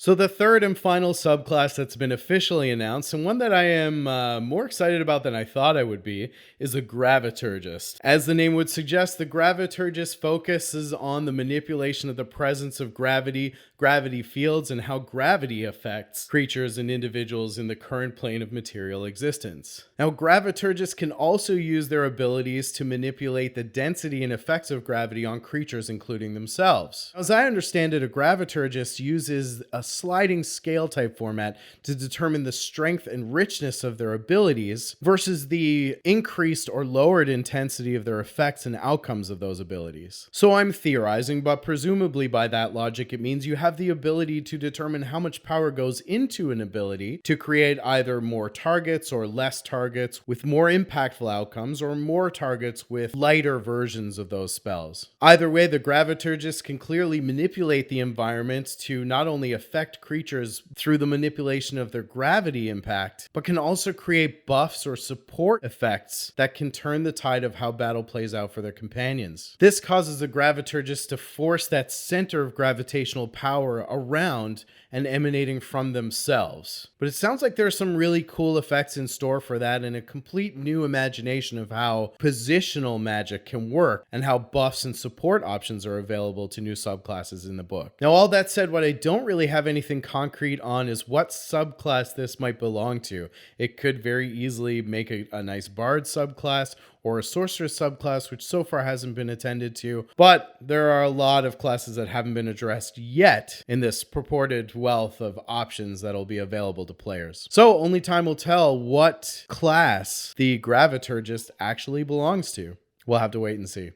So the third and final subclass that's been officially announced, and one that I am more excited about than I thought I would be, is a Graviturgist. As the name would suggest, the Graviturgist focuses on the manipulation of the presence of gravity, gravity fields, and how gravity affects creatures and individuals in the current plane of material existence. Now, Graviturgists can also use their abilities to manipulate the density and effects of gravity on creatures, including themselves. As I understand it, a Graviturgist uses a sliding scale type format to determine the strength and richness of their abilities versus the increased or lowered intensity of their effects and outcomes of those abilities. So I'm theorizing, but presumably by that logic, it means you have the ability to determine how much power goes into an ability to create either more targets or less targets with more impactful outcomes, or more targets with lighter versions of those spells. Either way, the Graviturgist can clearly manipulate the environment to not only affect creatures through the manipulation of their gravity impact, but can also create buffs or support effects that can turn the tide of how battle plays out for their companions. This causes the Graviturgist to force that center of gravitational power around and emanating from themselves. But it sounds like there are some really cool effects in store for that, and a complete new imagination of how positional magic can work and how buffs and support options are available to new subclasses in the book. Now, all that said, what I don't really have anything concrete on is what subclass this might belong to. It could very easily make a nice bard subclass or a sorceress subclass, which so far hasn't been attended to, but there are a lot of classes that haven't been addressed yet in this purported wealth of options that'll be available to players. So only time will tell what class the Graviturgist actually belongs to. We'll have to wait and see.